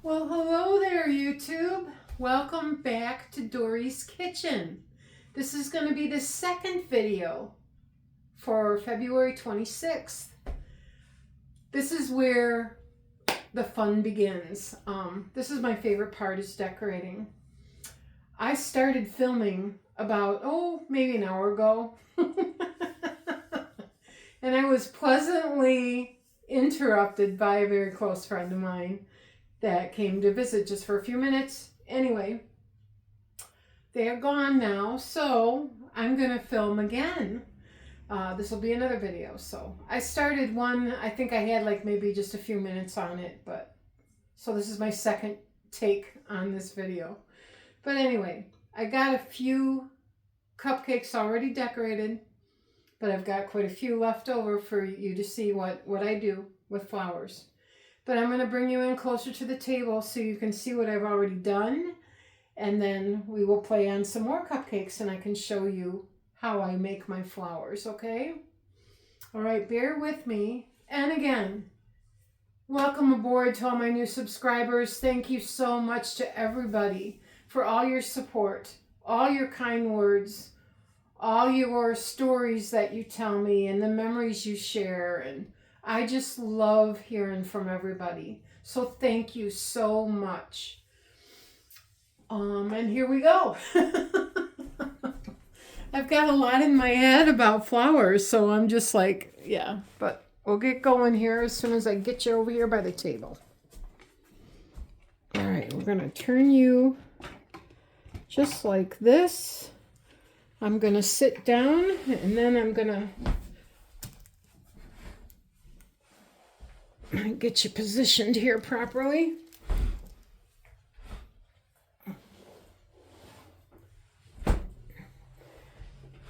Well, hello there, YouTube. Welcome back to Dory's Kitchen. This is going to be the second video for February 26th. This is where the fun begins. This is my favorite part, is decorating. I started filming about, maybe an hour ago. And I was pleasantly interrupted by a very close friend of mine that came to visit just for a few minutes. Anyway, they are gone now, so I'm going to film again. This will be another video. So I started one, I think I had like maybe just a few minutes on it, but so this is my second take on this video. But anyway, I got a few cupcakes already decorated, but I've got quite a few left over for you to see what I do with flowers. But I'm going to bring you in closer to the table so you can see what I've already done. And then we will play on some more cupcakes and I can show you how I make my flowers, okay? All right, bear with me. And again, welcome aboard to all my new subscribers. Thank you so much to everybody for all your support, all your kind words, all your stories that you tell me and the memories you share. And I just love hearing from everybody. So thank you so much. And here we go. I've got a lot in my head about flowers, so I'm just like, yeah. But we'll get going here as soon as I get you over here by the table. All right, we're going to turn you just like this. I'm going to sit down, and then I'm going to get you positioned here properly.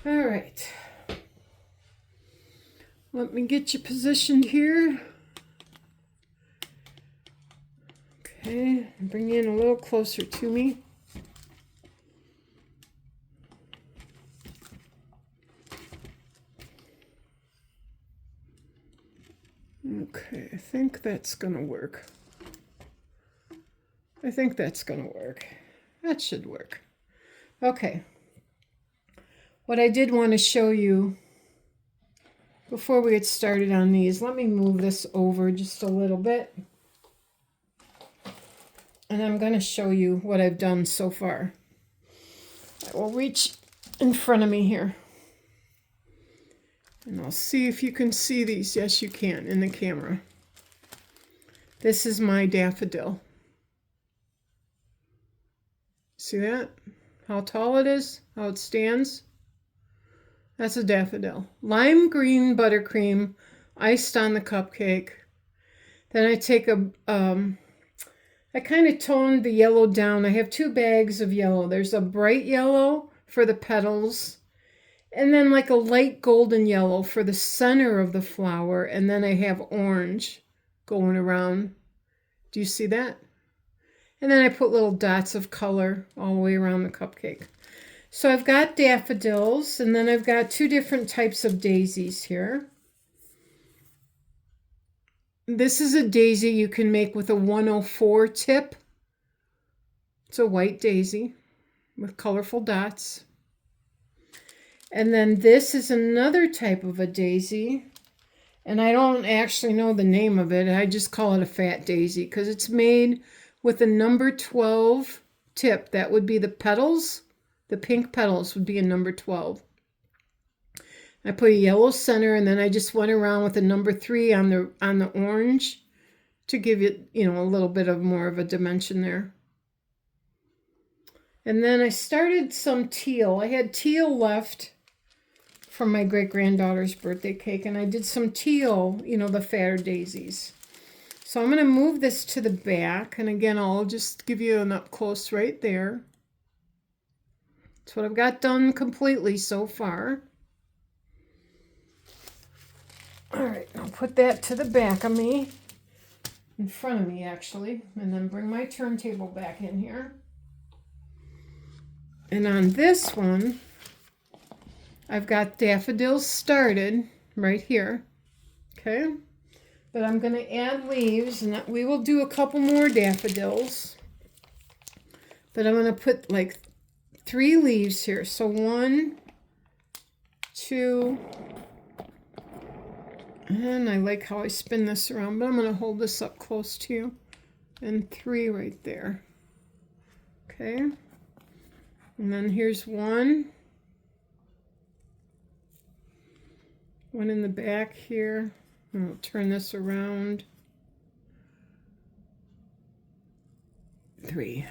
All right. Let me get you positioned here. Okay, bring you in a little closer to me. Okay, I think that's going to work. That should work. Okay. What I did want to show you before we get started on these, let me move this over just a little bit. And I'm going to show you what I've done so far. I will reach in front of me here. And I'll see if you can see these. Yes, you can in the camera. This is my daffodil. See that? How tall it is? How it stands? That's a daffodil. Lime green buttercream iced on the cupcake. Then I take I kind of toned the yellow down. I have two bags of yellow. There's a bright yellow for the petals, and then like a light golden yellow for the center of the flower. And then I have orange going around. Do you see that? And then I put little dots of color all the way around the cupcake. So I've got daffodils, and then I've got two different types of daisies here. This is a daisy you can make with a 104 tip. It's a white daisy with colorful dots. And then this is another type of a daisy, and I don't actually know the name of it. I just call it a fat daisy because it's made with a number 12 tip. That would be the petals. The pink petals would be a number 12. I put a yellow center, and then I just went around with a number 3 on the orange to give it, a little bit of more of a dimension there. And then I started some teal. I had teal left from my great-granddaughter's birthday cake, and I did some teal, the fatter daisies. So I'm going to move this to the back, and again, I'll just give you an up close right there. That's what I've got done completely so far. All right, I'll put that to the back of me, in front of me actually, and then bring my turntable back in here. And on this one, I've got daffodils started right here. Okay, But I'm going to add leaves, and we will do a couple more daffodils. But I'm going to put like 3 leaves here. So 1, 2, and I like how I spin this around, but I'm going to hold this up close to you. And 3 right there. Okay. And then here's 1. 1 in the back here. And I'll turn this around. 3.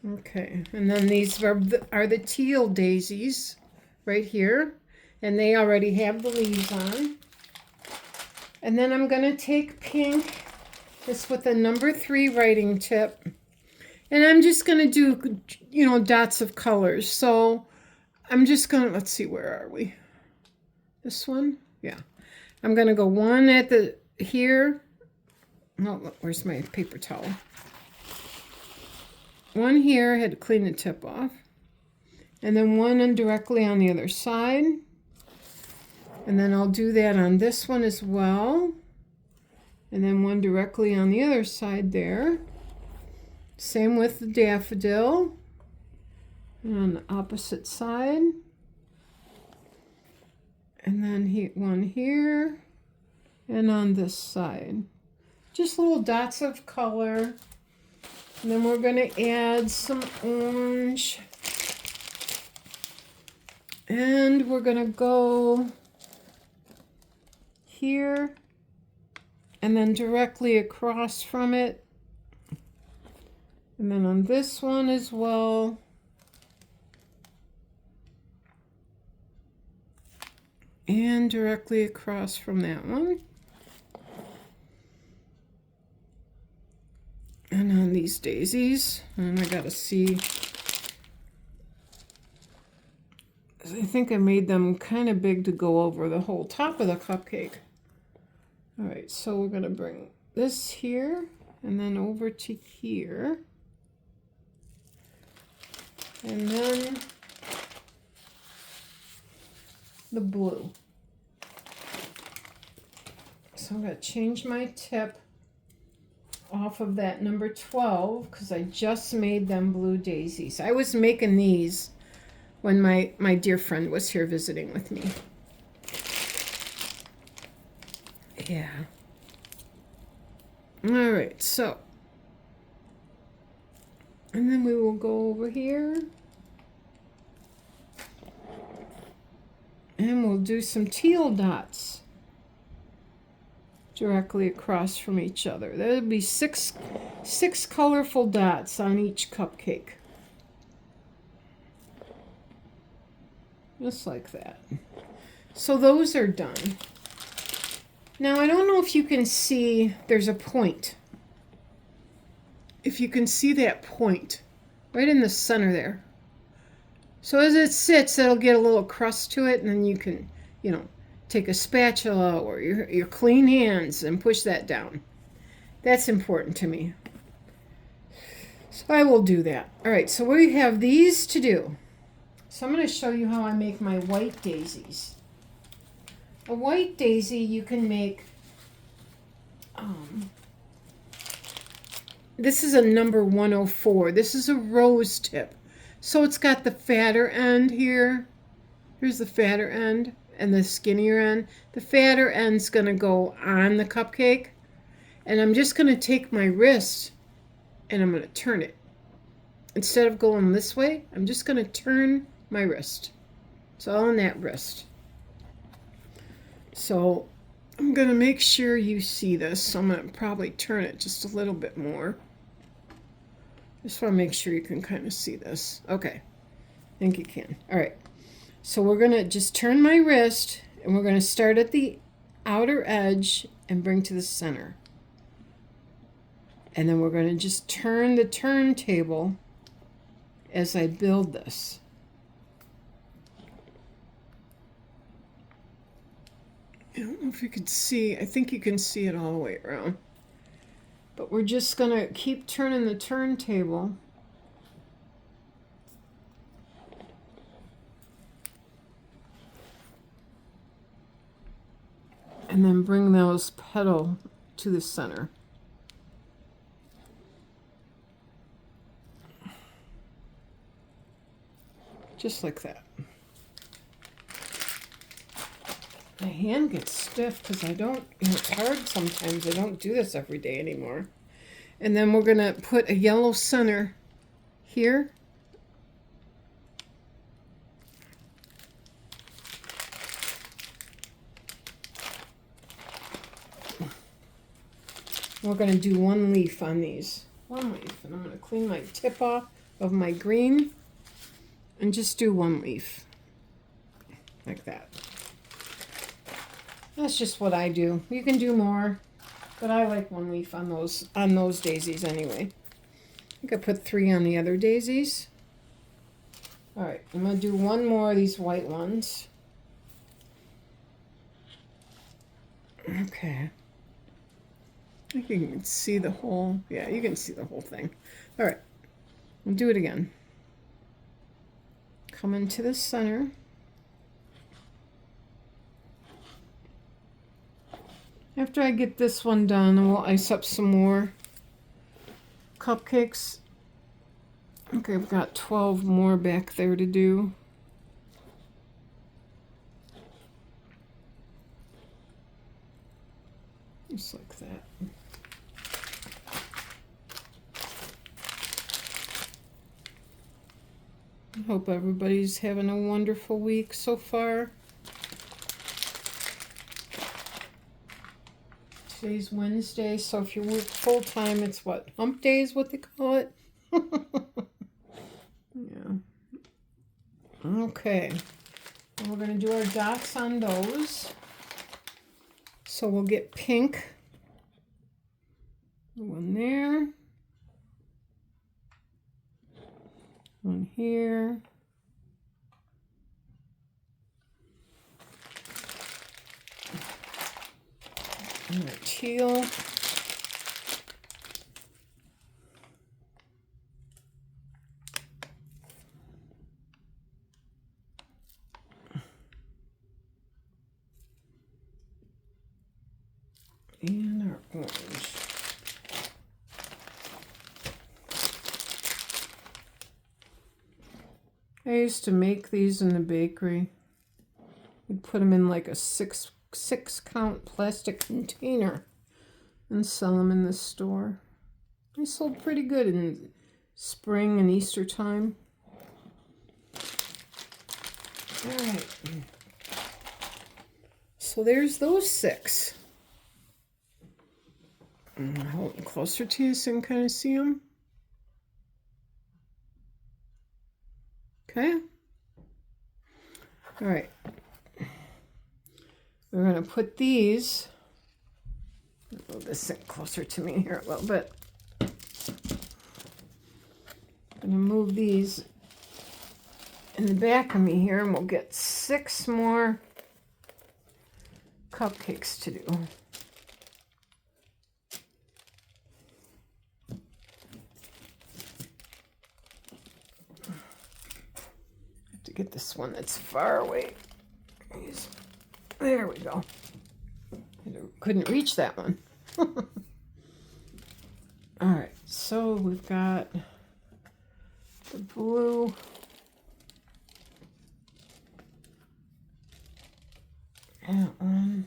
Okay, and then these are the teal daisies right here, and they already have the leaves on. And then I'm going to take pink, this with a number 3 writing tip, and I'm just going to do, you know, dots of colors. So I'm just going to, let's see, where are we? This one? Yeah. I'm going to go 1 at the here. Oh, look, where's my paper towel? 1 here, I had to clean the tip off. And then 1 directly on the other side. And then I'll do that on this one as well. And then 1 directly on the other side there. Same with the daffodil. And on the opposite side. And then 1 here. And on this side. Just little dots of color. And then we're going to add some orange. And we're going to go here. And then directly across from it. And then on this one as well. And directly across from that one. And on these daisies, and I gotta see, I think I made them kind of big to go over the whole top of the cupcake. All right, so we're gonna bring this here and then over to here. And then the blue. So I'm gonna change my tip off of that number 12 because I just made them blue daisies. I was making these when my dear friend was here visiting with me. Yeah. All right, so. And then we will go over here. And we'll do some teal dots directly across from each other. There'll be six colorful dots on each cupcake. Just like that. So those are done. Now I don't know if you can see, there's a point. If you can see that point right in the center there. So as it sits, it'll get a little crust to it, and then you can, you know, take a spatula or your clean hands and push that down. That's important to me. So I will do that. All right, so we have these to do. So I'm going to show you how I make my white daisies. A white daisy you can make, this is a number 104. This is a rose tip. So it's got the fatter end here. Here's the fatter end. And the skinnier end. The fatter end's going to go on the cupcake. And I'm just going to take my wrist and I'm going to turn it. Instead of going this way, I'm just going to turn my wrist. It's all on that wrist. So I'm going to make sure you see this. So I'm going to probably turn it just a little bit more. Just want to make sure you can kind of see this. Okay. I think you can. All right. So we're going to just turn my wrist, and we're going to start at the outer edge and bring to the center. And then we're going to just turn the turntable as I build this. I don't know if you can see. I think you can see it all the way around. But we're just going to keep turning the turntable. And then bring those petal to the center. Just like that. My hand gets stiff because I don't, it's hard sometimes. I don't do this every day anymore. And then we're going to put a yellow center here. We're going to do one leaf on these. One leaf. And I'm going to clean my tip off of my green and just do one leaf. Like that. That's just what I do. You can do more, but I like one leaf on those daisies anyway. I think I put 3 on the other daisies. All right, I'm going to do one more of these white ones. Okay. I think you can see the whole, yeah, you can see the whole thing. All right, we'll do it again. Come into the center. After I get this one done, we'll ice up some more cupcakes. Okay, I've got 12 more back there to do. Just like that. I hope everybody's having a wonderful week so far. Today's Wednesday, so if you work full-time, it's what? Hump day is what they call it? Yeah. Okay. And we're going to do our dots on those. So we'll get pink. One there. One here. And a teal. And our orange. I used to make these in the bakery. We'd put them in like a six count plastic container and sell them in the store. They sold pretty good in spring and Easter time. All right. So there's those 6. Hold them closer to you so you can kind of see them. Okay. All right. We're going to put these, move this closer to me here a little bit. I'm going to move these in the back of me here, and we'll get 6 more cupcakes to do. Have to get this one that's far away. There we go. I couldn't reach that one. All right, so we've got the blue. That one.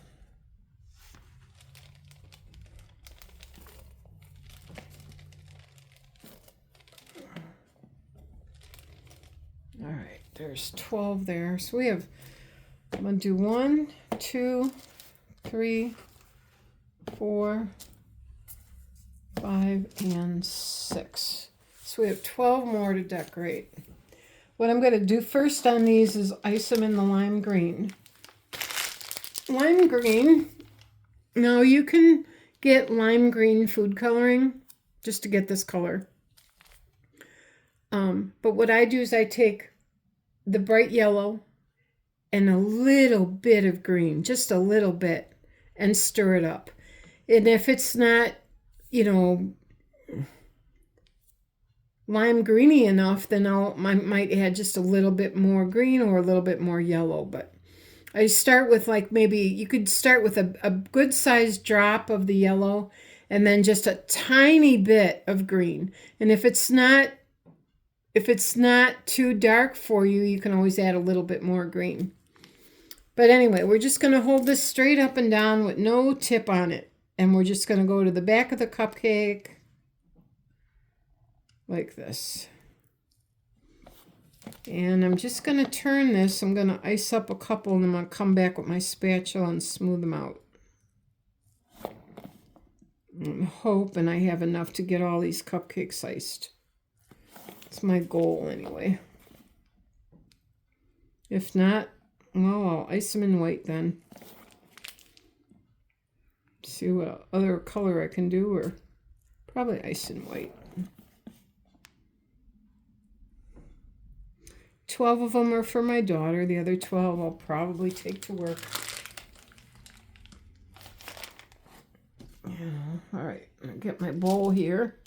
All right, there's 12 there. So we have, I'm going to do 1, 2, 3, 4, 5, and 6. So we have 12 more to decorate. What I'm going to do first on these is ice them in the lime green. Lime green, now you can get lime green food coloring just to get this color. But what I do is I take the bright yellow and a little bit of green, just a little bit, and stir it up. And if it's not, lime greeny enough, then I might add just a little bit more green or a little bit more yellow. But I start with like maybe you could start with a good sized drop of the yellow and then just a tiny bit of green. And if it's not too dark for you, you can always add a little bit more green. But anyway, we're just going to hold this straight up and down with no tip on it. And we're just going to go to the back of the cupcake like this. And I'm just going to turn this. I'm going to ice up a couple and I'm going to come back with my spatula and smooth them out. I'm hoping I have enough to get all these cupcakes iced. It's my goal anyway. If not, well, I'll ice them in white then. See what other color I can do, or probably ice in white. 12 of them are for my daughter. The other 12 I'll probably take to work. Yeah, all right, I'll get my bowl here.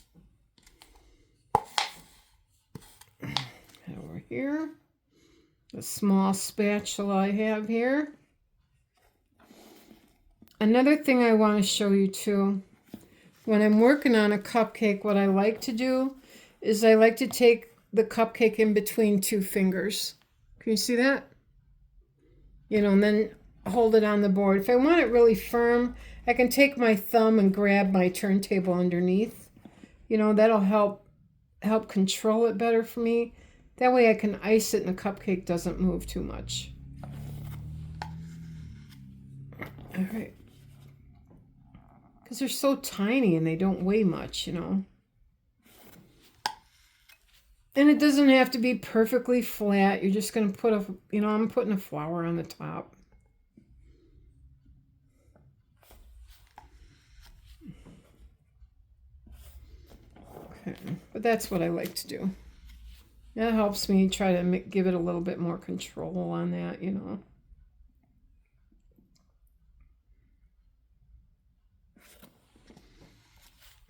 Over here. The small spatula I have here. Another thing I want to show you too, when I'm working on a cupcake, what I like to do is I like to take the cupcake in between two fingers. Can you see that? You know, and then hold it on the board. If I want it really firm, I can take my thumb and grab my turntable underneath. You know, that'll help control it better for me. That way I can ice it and the cupcake doesn't move too much. All right. Because they're so tiny and they don't weigh much, you know. And it doesn't have to be perfectly flat. You're just going to put I'm putting a flower on the top. Okay, but that's what I like to do. That helps me try to give it a little bit more control on that, you know.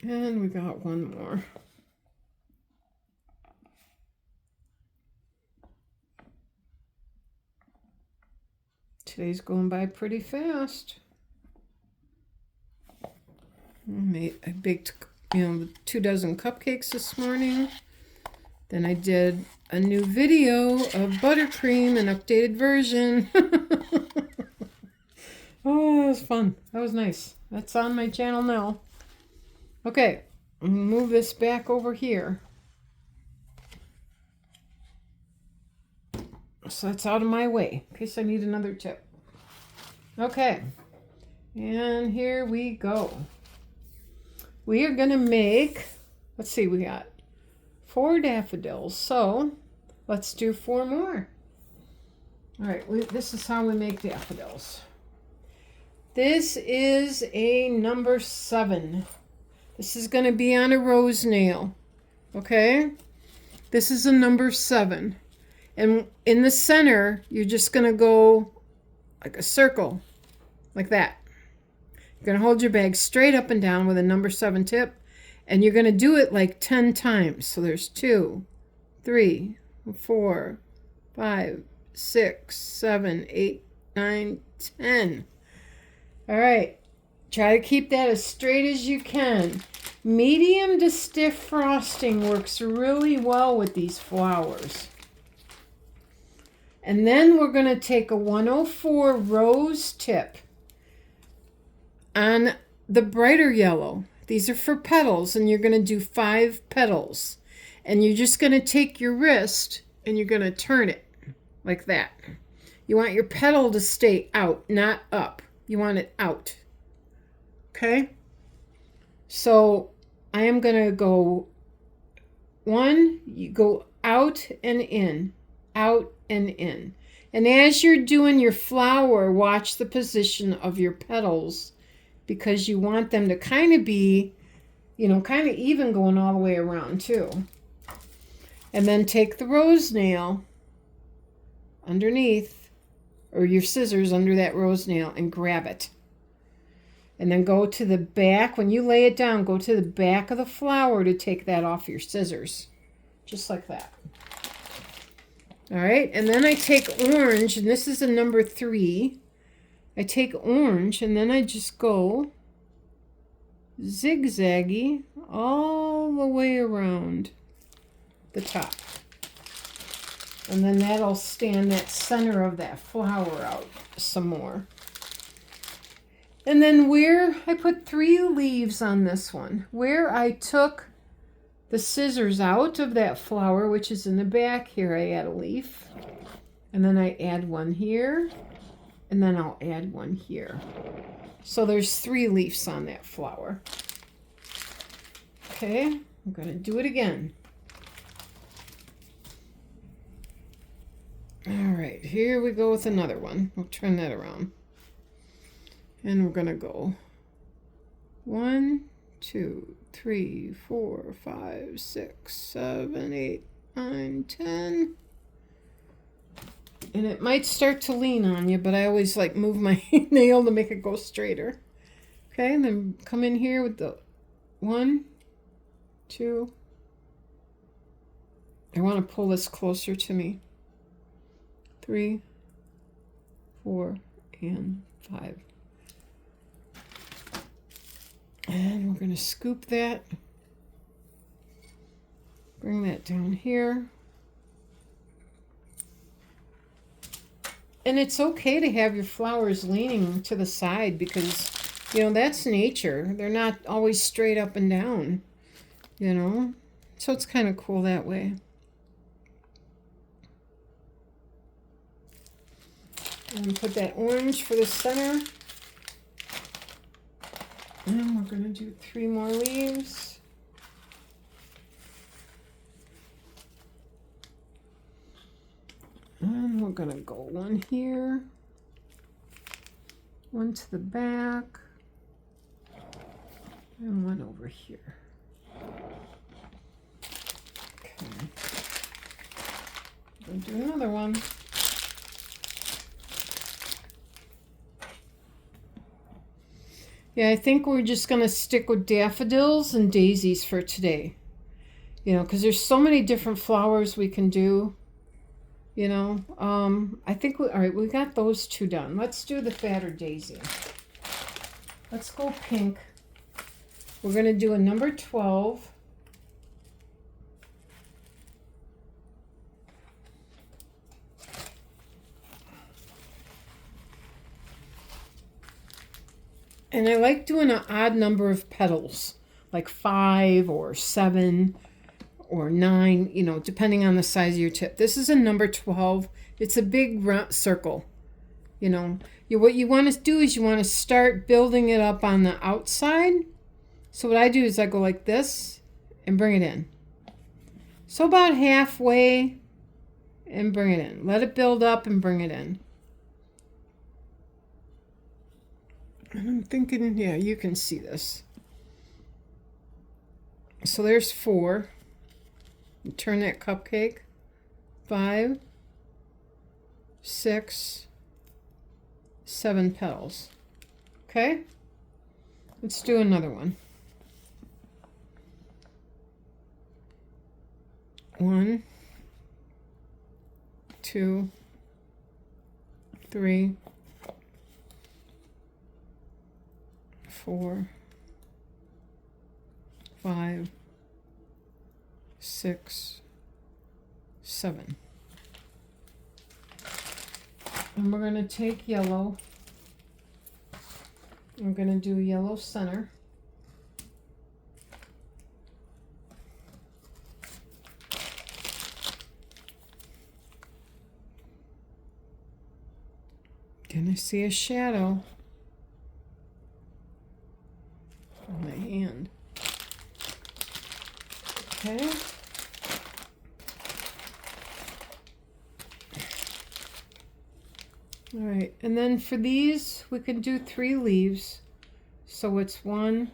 And we got one more. Today's going by pretty fast. I baked, 24 cupcakes this morning. Then I did a new video of buttercream, an updated version. Oh, that was fun. That was nice. That's on my channel now. Okay, I'm going to move this back over here. So that's out of my way in case I need another tip. Okay, and here we go. We are going to make, let's see, we got 4 daffodils. So let's do 4 more. All right, this is how we make daffodils. This is a number 7. This is going to be on a rose nail. Okay, this is a number 7. And in the center, you're just going to go like a circle, like that. You're going to hold your bag straight up and down with a number 7 tip, and you're going to do it like 10 times. So there's 2, 3, 4, 5, 6, 7, 8, 9, 10. All right. Try to keep that as straight as you can. Medium to stiff frosting works really well with these flowers. And then we're going to take a 104 rose tip on the brighter yellow. These are for petals, and you're going to do 5 petals. And you're just going to take your wrist and you're going to turn it like that. You want your petal to stay out, not up. You want it out. Okay? So I am going to go 1, you go out and in, out and in. And as you're doing your flower, watch the position of your petals, because you want them to kind of be, kind of even going all the way around too. And then take the rose nail underneath, or your scissors under that rose nail, and grab it. And then go to the back. When you lay it down, go to the back of the flower to take that off your scissors. Just like that. All right, and then I take orange, and this is a number 3. I take orange, and then I just go zigzaggy all the way around the top. And then that'll stand that center of that flower out some more. And then where I put 3 leaves on this one, where I took the scissors out of that flower, which is in the back here, I add a leaf. And then I add one here, and then I'll add one here. So there's 3 leaves on that flower. Okay, I'm going to do it again. All right, here we go with another one. We'll turn that around. And we're going to go 1, 2, 3, 4, 5, 6, 7, 8, 9, 10. And it might start to lean on you, but I always like move my nail to make it go straighter. Okay, and then come in here with the 1, 2. I want to pull this closer to me. 3, 4, and 5. And we're going to scoop that. Bring that down here. And it's okay to have your flowers leaning to the side because, you know, that's nature. They're not always straight up and down, you know. So it's kind of cool that way. And put that orange for the center. And we're going to do 3 more leaves. And we're going to go 1 here, 1 to the back, and 1 over here. Okay. We'll do another one. Yeah, I think we're just going to stick with daffodils and daisies for today. You know, because there's so many different flowers we can do. You know, I think, all right, we got those 2 done. Let's do the fatter daisy. Let's go pink. We're going to do a number 12. And I like doing an odd number of petals, like 5 or 7 or 9, you know, depending on the size of your tip. This is a number 12. It's a big round circle. You know, what you want to do is you want to start building it up on the outside. So what I do is I go like this and bring it in. So about halfway and bring it in. Let it build up and bring it in. And I'm thinking, yeah, you can see this. So there's 4. Turn that cupcake. 5, 6, 7 petals. Okay? Let's do another one. 1, 2, 3, 4, 5, 6, 7. And we're going to take yellow. I'm going to do yellow center. Can I see a shadow on my hand? Okay. All right, and then for these, we can do 3 leaves. So it's 1.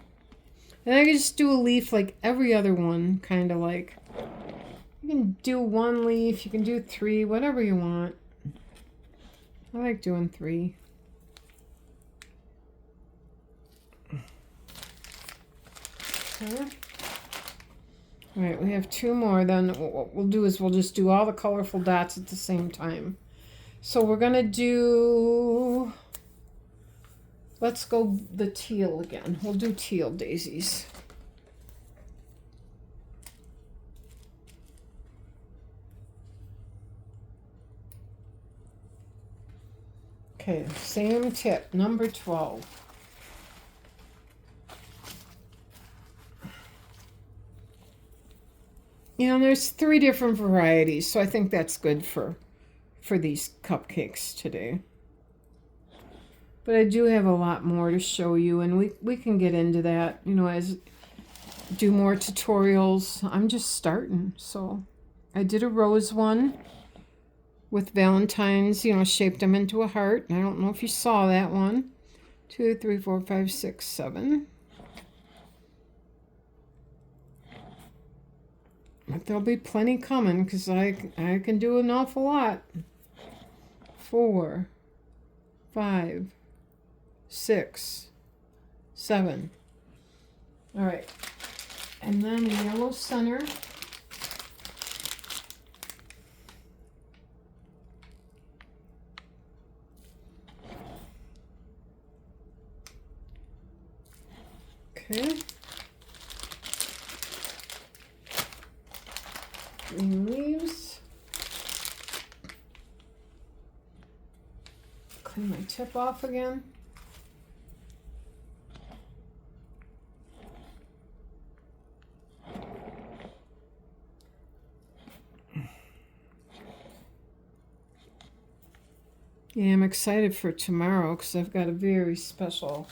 And I can just do a leaf like every other one, kind of like. You can do 1 leaf, you can do 3, whatever you want. I like doing 3. Okay. All right, we have 2 more. Then what we'll do is we'll just do all the colorful dots at the same time. So we're going to do, let's go the teal again. We'll do teal daisies. Okay, same tip, number 12. You know, there's 3 different varieties, so I think that's good for these cupcakes today. But I do have a lot more to show you, and we can get into that, you know, as do more tutorials. I'm just starting. So I did a rose one with Valentine's, you know, shaped them into a heart. And I don't know if you saw that one. 2, 3, 4, 5, 6, 7. But there'll be plenty coming because I can do an awful lot. 4, 5, 6, 7. All right. And then the yellow center. Okay. Green leaves. Clean my tip off again. Yeah, I'm excited for tomorrow because I've got a very special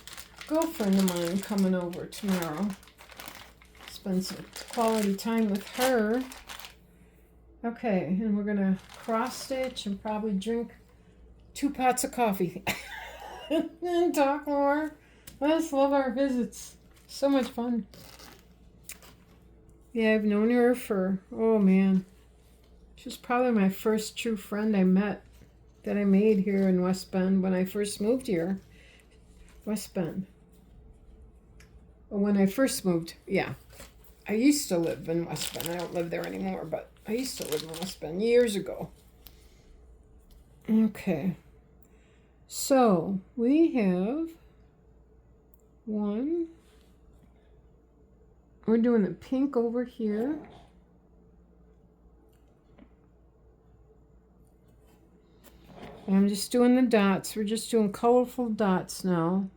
girlfriend of mine coming over tomorrow. Spend some quality time with her. Okay, and we're going to cross stitch and probably drink 2 pots of coffee and talk more. I just love our visits. So much fun. Yeah, I've known her for, oh man, she's probably my first true friend I met that I made here in West Bend when I first moved here. West Bend. When I first moved, yeah. I used to live in West Bend. I don't live there anymore, but I used to live in West Bend years ago. Okay. So we have 1. We're doing the pink over here. And I'm just doing the dots. We're just doing colorful dots now.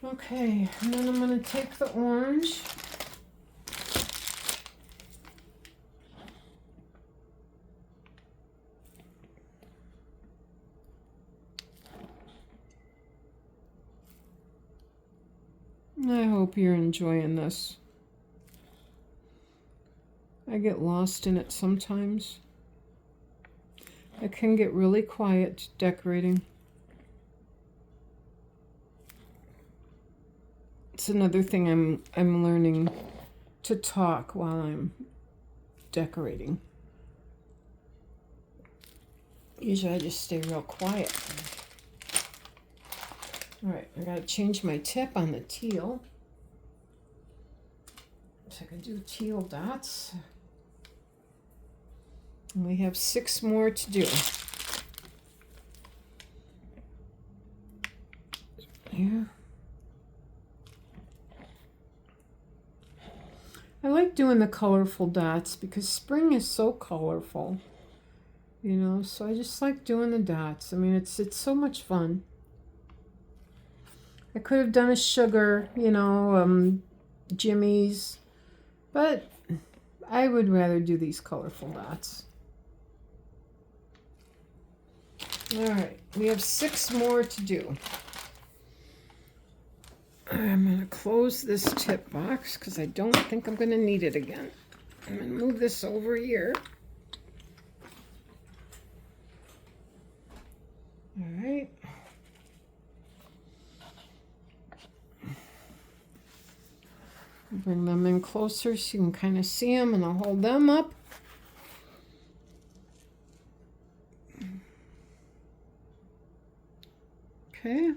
Okay, and then I'm going to take the orange. I hope you're enjoying this. I get lost in it sometimes. I can get really quiet decorating. It's another thing I'm learning to talk while I'm decorating. Usually I just stay real quiet. All right, I gotta change my tip on the teal. So I can do teal dots. And we have 6 more to do. Yeah. I like doing the colorful dots because spring is so colorful, you know, so I just like doing the dots. I mean, it's so much fun. I could have done a sugar, you know, Jimmy's, but I would rather do these colorful dots. All right, we have 6 more to do. I'm going to close this tip box because I don't think I'm going to need it again. I'm going to move this over here. All right. Bring them in closer so you can kind of see them, and I'll hold them up. Okay.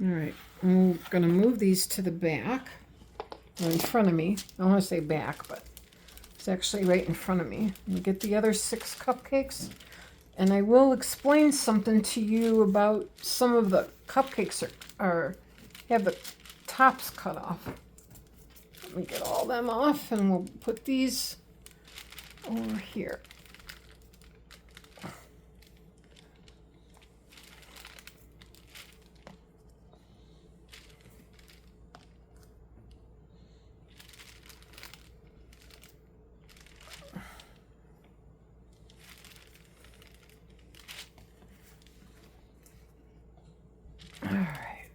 All right, I'm going to move these to the back, or in front of me. I want to say back, but it's actually right in front of me. I'm going to get the other 6 cupcakes, and I will explain something to you about some of the cupcakes have the tops cut off. Let me get all them off, and we'll put these over here. All right.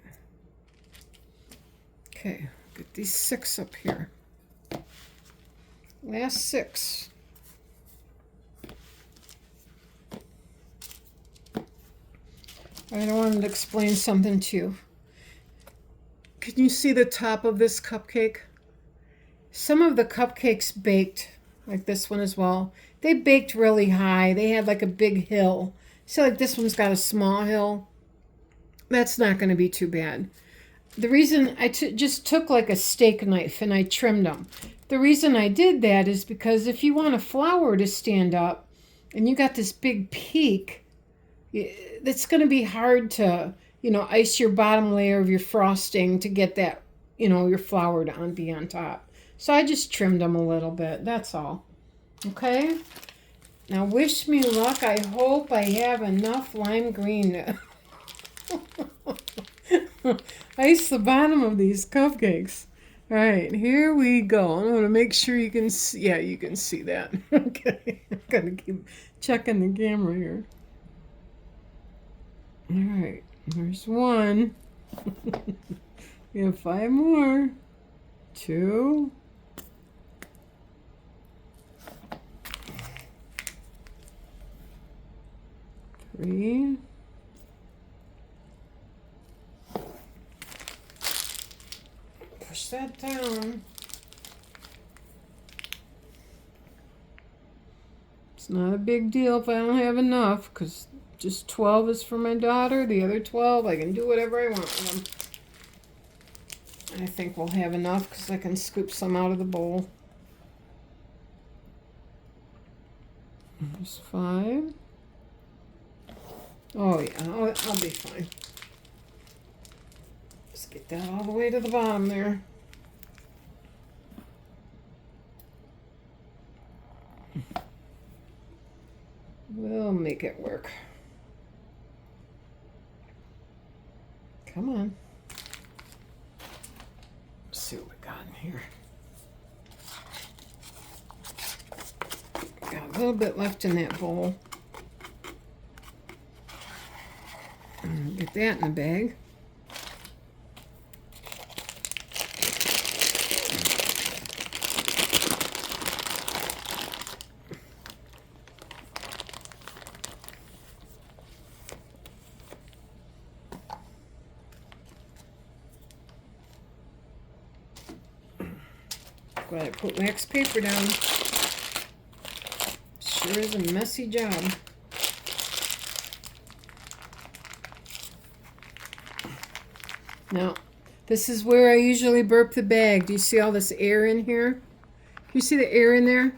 Okay, get these 6 up here. Last 6. I wanted to explain something to you. Can you see the top of this cupcake? Some of the cupcakes baked, like this one as well, they baked really high. They had like a big hill. So like this one's got a small hill. That's not going to be too bad. The reason I just took like a steak knife and I trimmed them. The reason I did that is because if you want a flower to stand up and you got this big peak, it's going to be hard to, ice your bottom layer of your frosting to get that, your flower to be on top. So I just trimmed them a little bit. That's all. Okay? Now wish me luck. I hope I have enough lime green to ice the bottom of these cupcakes. All right, here we go. I'm going to make sure you can see. Yeah, you can see that. Okay, I'm going to keep checking the camera here. All right, there's 1. We have 5 more. 2. 3. Push that down. It's not a big deal if I don't have enough, because just 12 is for my daughter. The other 12, I can do whatever I want with them. I think we'll have enough because I can scoop some out of the bowl. There's 5. Oh yeah, I'll be fine. Just get that all the way to the bottom there. We'll make it work. Come on. Let's see what we got in here. Got a little bit left in that bowl. Get that in the bag. Glad I put wax paper down. Sure is a messy job. Now, this is where I usually burp the bag. Do you see all this air in here? Can you see the air in there?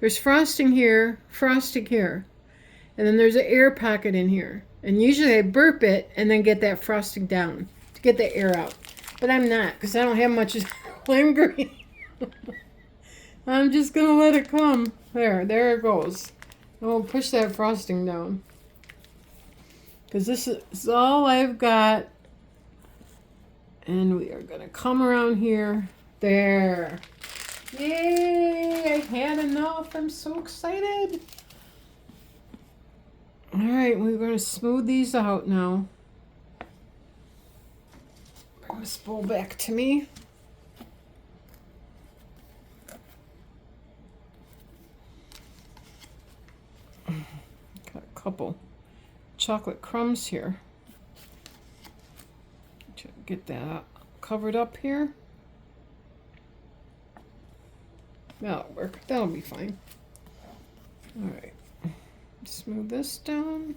There's frosting here, and then there's an air pocket in here. And usually I burp it and then get that frosting down to get the air out. But I'm not, because I don't have much lime green. I'm just going to let it come. There it goes. And we'll push that frosting down. Because this is all I've got. And we are going to come around here. There. Yay! I had enough. I'm so excited. All right, we're going to smooth these out now. Bring this bowl back to me. Got a couple chocolate crumbs here. Get that covered up here. That'll work. That'll be fine. All right. Smooth this down.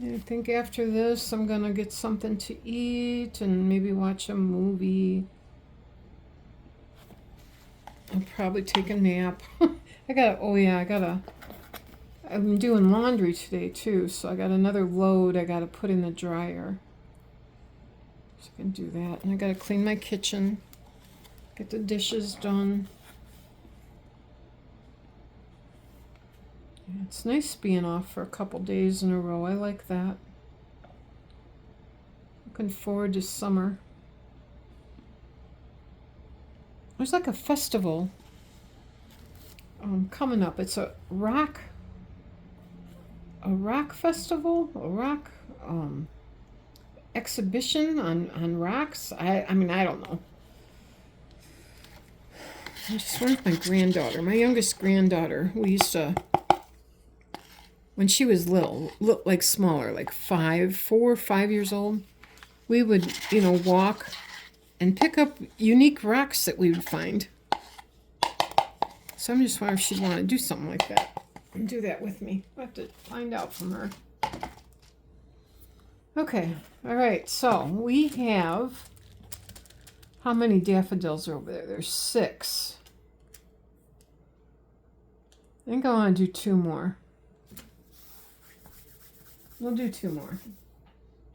I think after this, I'm gonna get something to eat and maybe watch a movie. I'll probably take a nap. I'm doing laundry today too, so I got another load I gotta put in the dryer. So I can do that. And I gotta clean my kitchen, get the dishes done. Yeah, it's nice being off for a couple days in a row. I like that. Looking forward to summer. There's like a festival coming up. It's a rock festival, a rock exhibition on rocks. I mean, I don't know. I just went with my granddaughter, my youngest granddaughter. We used to, when she was little, like smaller, like 4 or 5 years old, we would, walk and pick up unique rocks that we would find. So I'm just wondering if she'd want to do something like that and do that with me. I'll have to find out from her. Okay, all right, so we have, how many daffodils are over there? There's 6. I think I want to do 2 more. We'll do 2 more.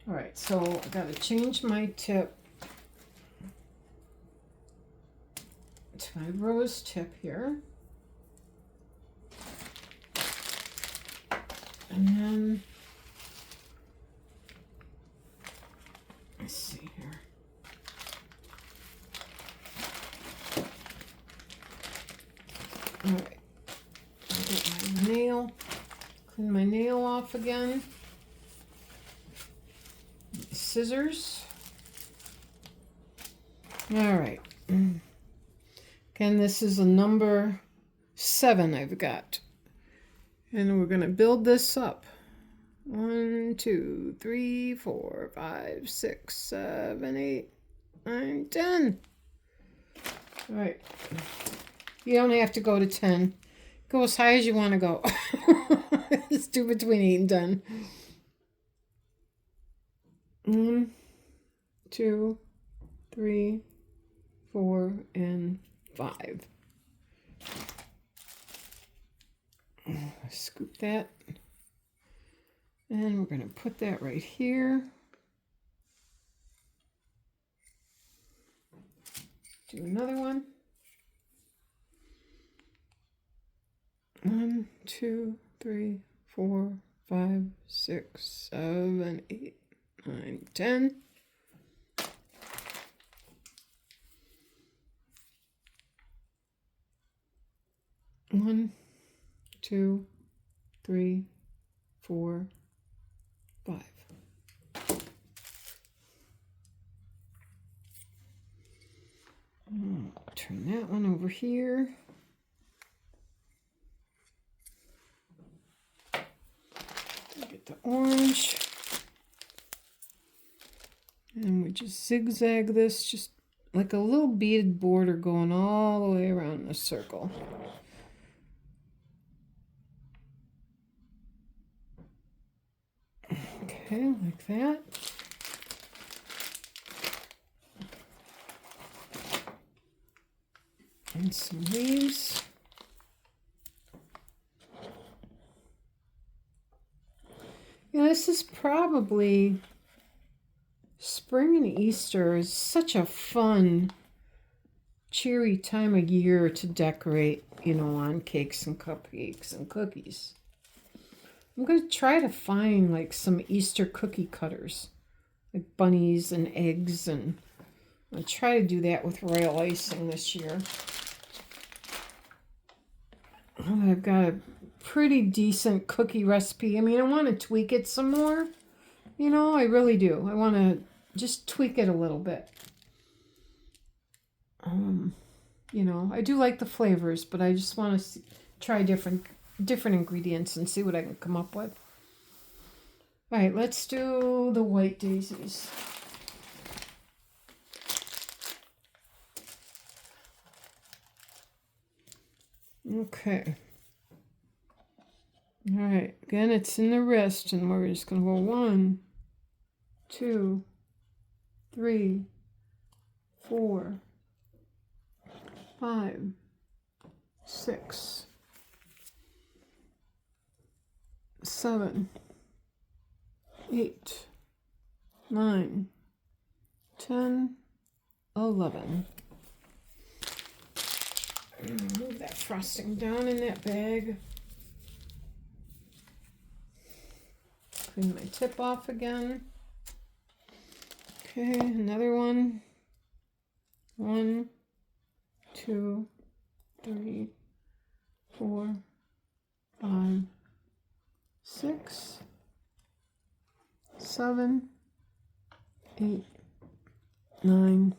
All right, so I got to change my tip to my rose tip here. And then, let's see here. All right, I'll get my nail, clean my nail off again. Scissors. All right. Again, this is a number 7 I've got. And we're going to build this up. 1, 2, 3, 4, 5, 6, 7, 8, 9, 10. All right. You don't have to go to 10. Go as high as you want to go. Let's do between 8 and 10. 1, 2, 3, 4, and 5. Scoop that. And we're going to put that right here. Do another one. 1, 2, 3, 4, 5, 6, 7, 8, 9, 10. One, 2, 3, 4, 5. Turn that one over here. Get the orange. And we just zigzag this, just like a little beaded border going all the way around the circle. Okay, like that. And some leaves. Yeah, this is probably spring and Easter is such a fun, cheery time of year to decorate, on cakes and cupcakes and cookies. I'm going to try to find like some Easter cookie cutters, like bunnies and eggs, and I'll try to do that with royal icing this year. I've got a pretty decent cookie recipe. I mean, I want to tweak it some more. I really do. I want to just tweak it a little bit. You know, I do like the flavors, but I just want to try different ingredients and see what I can come up with. All right, let's do the white daisies. Okay. All right, again, it's in the wrist, and we're just going to go 1, 2, 3, 4, 5, 6, 7, 8, 9, 10, 11. Move that frosting down in that bag. Clean my tip off again. Okay, another one. 1, 2, 3, 4, 5, 6, 7, 8, 9,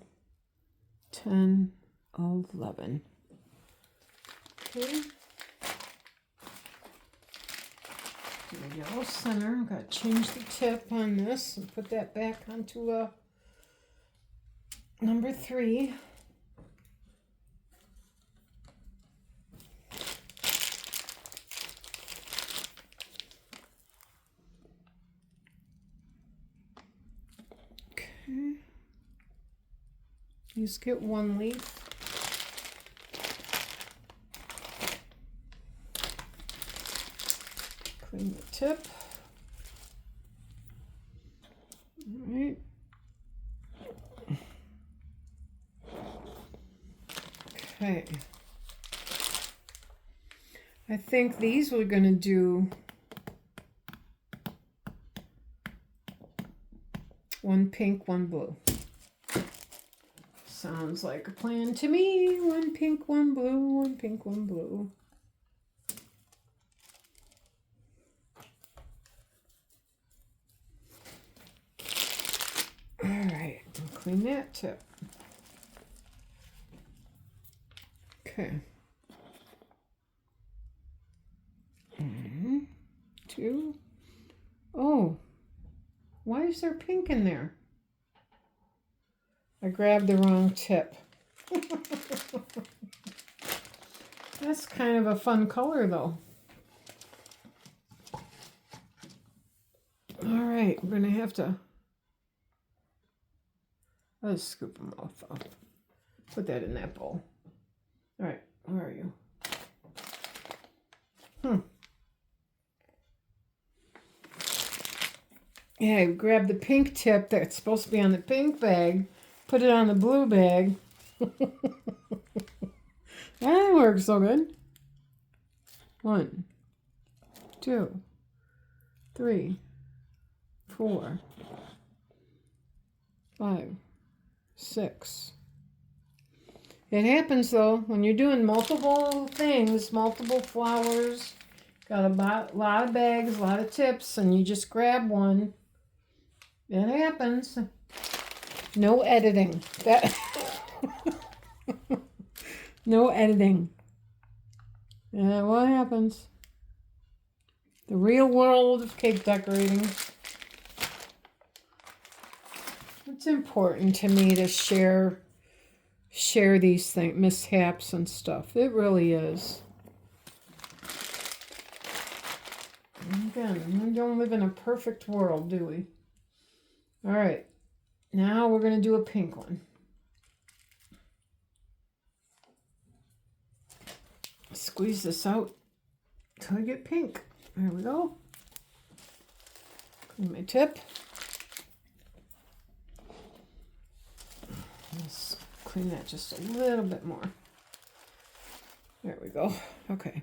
10, 11. Okay. The yellow center. I've got to change the tip on this and put that back onto number 3. Okay. You just get 1 leaf. Clean the tip. All right. Okay. I think these we're going to do 1 pink, 1 blue. Sounds like a plan to me. 1 pink, 1 blue, 1 pink, 1 blue. All right, clean that tip. Okay. 1, 2. Oh, why is there pink in there? I grabbed the wrong tip. That's kind of a fun color, though. All right, we're going to have to... Let's scoop them off. Put that in that bowl. All right, where are you? Yeah, grab the pink tip that's supposed to be on the pink bag, put it on the blue bag. That works so good. 1, 2, 3, 4, 5, 6. It happens though when you're doing multiple things, multiple flowers, got a lot of bags, a lot of tips, and you just grab one. It happens. No editing. That no editing. Yeah, what happens? The real world of cake decorating. It's important to me to share these things, mishaps and stuff. It really is. Again, we don't live in a perfect world, do we? All right, now we're going to do a pink one. Squeeze this out till I get pink. There we go. Clean my tip. Let's clean that just a little bit more. There we go. Okay.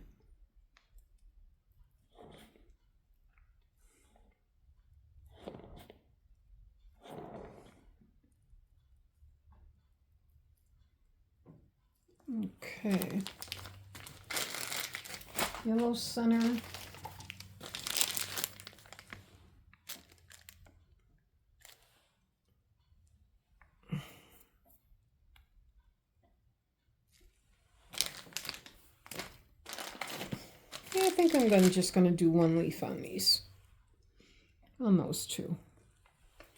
Okay. Yellow center. think I'm just gonna do one leaf on these. On those two.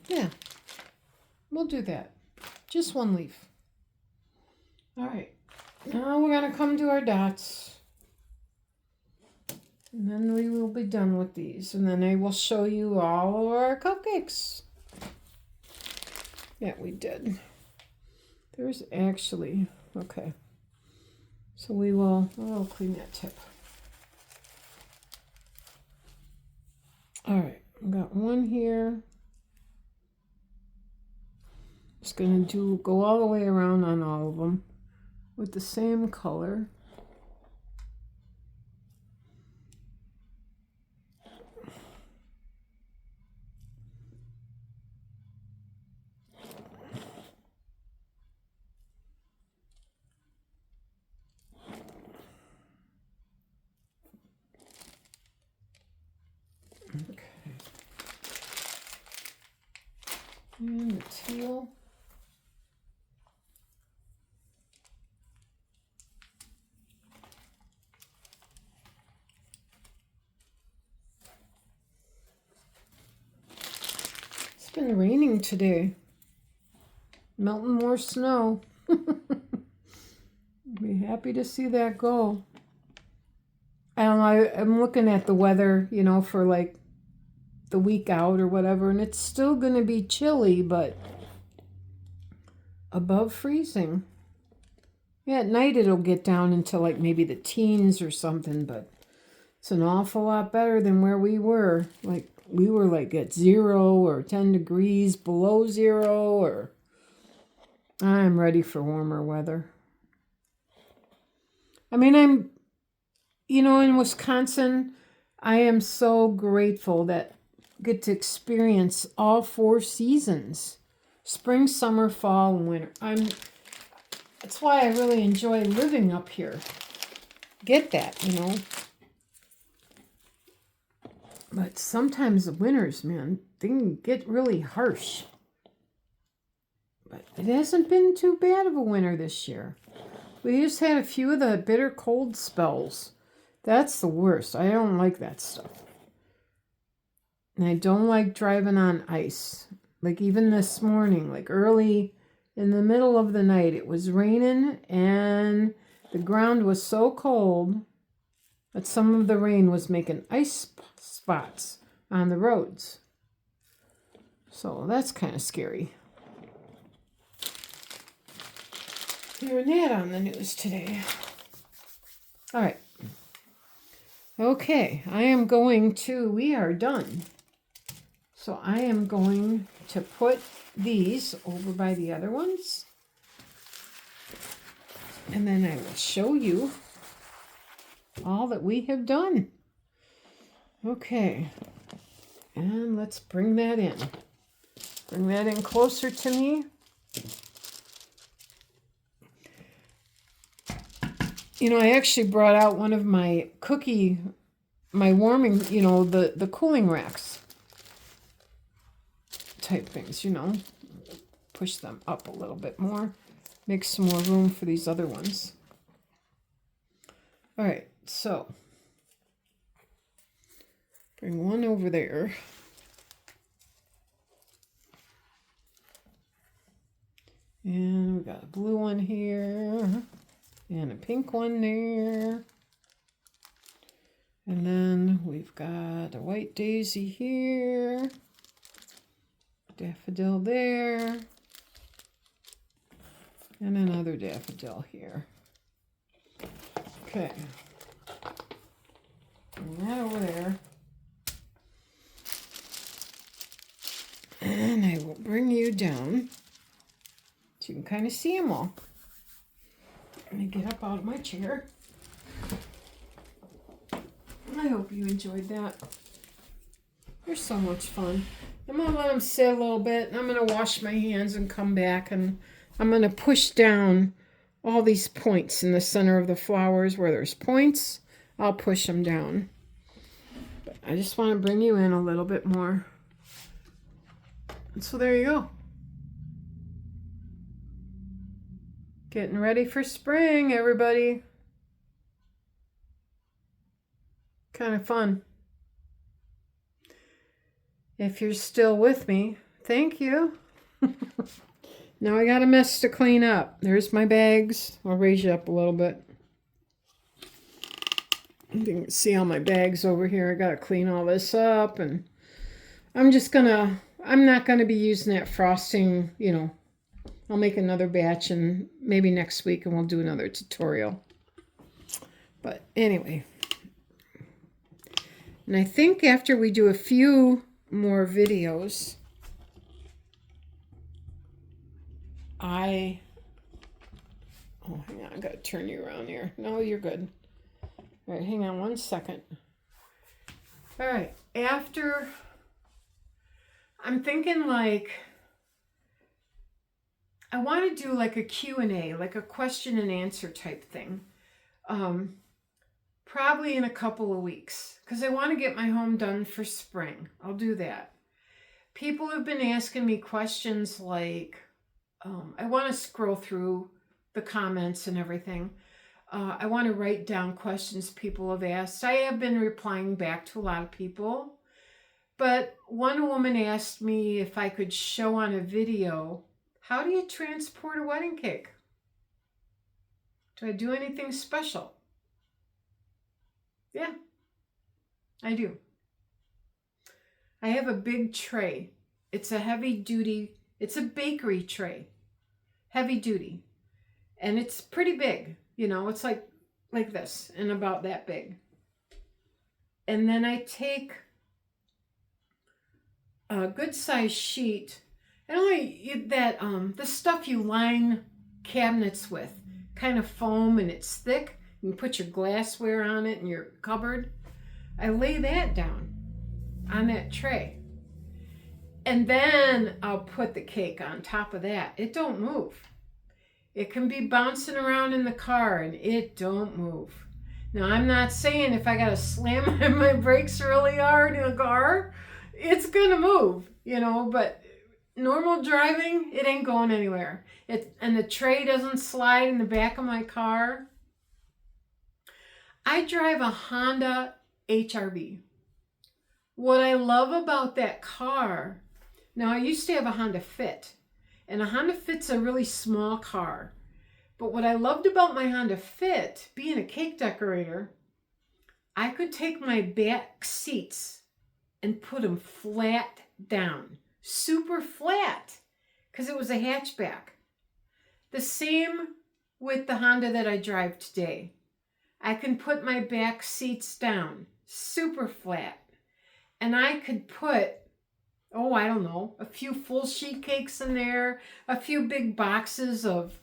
Yeah. We'll do that. Just one leaf. All right. Now we're gonna come to our dots. And then we will be done with these. And then I will show you all of our cupcakes that we did. There's actually, okay. So I'll clean that tip. All right, I've got one here. Just gonna go all the way around on all of them with the same color. Okay. And the teal. It's been raining today. Melting more snow. Be happy to see that go. I don't know, I'm looking at the weather, for like the week out or whatever, and it's still going to be chilly, but above freezing. Yeah, at night it'll get down into like maybe the teens or something, but it's an awful lot better than where we were. Like, we were like at 0 or 10 degrees below 0, or I'm ready for warmer weather. I mean, in Wisconsin, I am so grateful that I get to experience all 4 seasons. Spring, summer, fall, and winter. That's why I really enjoy living up here. Get that, But sometimes the winters, man, they can get really harsh. But it hasn't been too bad of a winter this year. We just had a few of the bitter cold spells. That's the worst. I don't like that stuff. And I don't like driving on ice. Like even this morning, like early in the middle of the night, it was raining and the ground was so cold that some of the rain was making ice spots on the roads. So that's kind of scary. Hearing that on the news today. All right. Okay, we are done. So I am going to put these over by the other ones. And then I will show you all that we have done. Okay. And let's bring that in. Bring that in closer to me. I actually brought out one of my warming, the cooling racks type things, Push them up a little bit more. Make some more room for these other ones. All right, so bring one over there. And we got a blue one here. And a pink one there. And then we've got a white daisy here. Daffodil there. And another daffodil here. Okay. Bring that over there. And I will bring you down so you can kind of see them all. Let me get up out of my chair. I hope you enjoyed that. They're so much fun. I'm going to let them sit a little bit, and I'm going to wash my hands and come back, and I'm going to push down all these points in the center of the flowers. Where there's points, I'll push them down. But I just want to bring you in a little bit more. And so there you go. Getting ready for spring, everybody. Kind of fun. If you're still with me, thank you. Now I got a mess to clean up. There's my bags. I'll raise you up a little bit. You can see all my bags over here. I got to clean all this up, and I'm not gonna be using that frosting, I'll make another batch and maybe next week and we'll do another tutorial. But anyway, and I think after we do a few more videos, hang on, I gotta turn you around here. No, you're good. All right, hang on 1 second. All right, after, I'm thinking like, I want to do like a Q&A, like a question and answer type thing. Probably in a couple of weeks, because I want to get my home done for spring. I'll do that. People have been asking me questions like, I want to scroll through the comments and everything. I want to write down questions people have asked. I have been replying back to a lot of people, but one woman asked me if I could show on a video, how do you transport a wedding cake? Do I do anything special? Yeah, I do. I have a big tray. It's a heavy duty, it's a bakery tray, heavy duty. And it's pretty big, it's like this and about that big. And then I take a good size sheet, and the stuff you line cabinets with, kind of foam, and it's thick. You can put your glassware on it in your cupboard. I lay that down on that tray. And then I'll put the cake on top of that. It don't move. It can be bouncing around in the car and it don't move. Now, I'm not saying if I got to slam my brakes really hard in a car, it's going to move, but normal driving, it ain't going anywhere. And the tray doesn't slide in the back of my car. I drive a Honda HRV. What I love about that car, now I used to have a Honda Fit, and a Honda Fit's a really small car. But what I loved about my Honda Fit, being a cake decorator, I could take my back seats and put them flat down, super flat, because it was a hatchback. The same with the Honda that I drive today. I can put my back seats down, super flat. And I could put, a few full sheet cakes in there, a few big boxes of,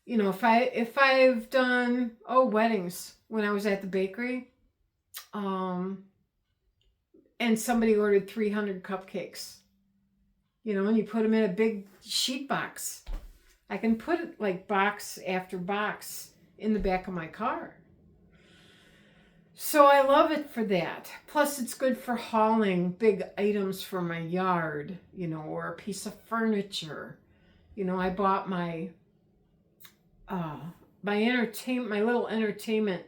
if I've done, weddings when I was at the bakery, and somebody ordered 300 cupcakes, and you put them in a big sheet box. I can put it like box after box in the back of my car. So I love it for that. Plus, it's good for hauling big items for my yard, or a piece of furniture. I bought my little entertainment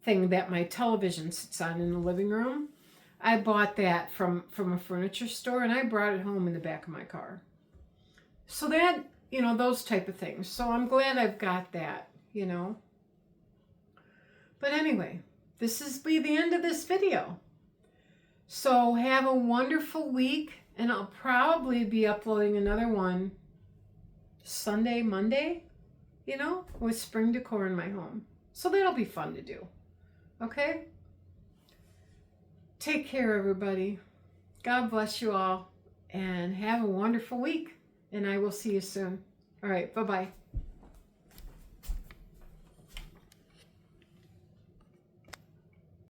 thing that my television sits on in the living room. I bought that from a furniture store, and I brought it home in the back of my car. So that, those type of things. So I'm glad I've got that, But anyway, this is the end of this video. So have a wonderful week, and I'll probably be uploading another one Sunday, Monday, with spring decor in my home. So that'll be fun to do. Okay? Take care, everybody. God bless you all, and have a wonderful week, and I will see you soon. All right, bye-bye.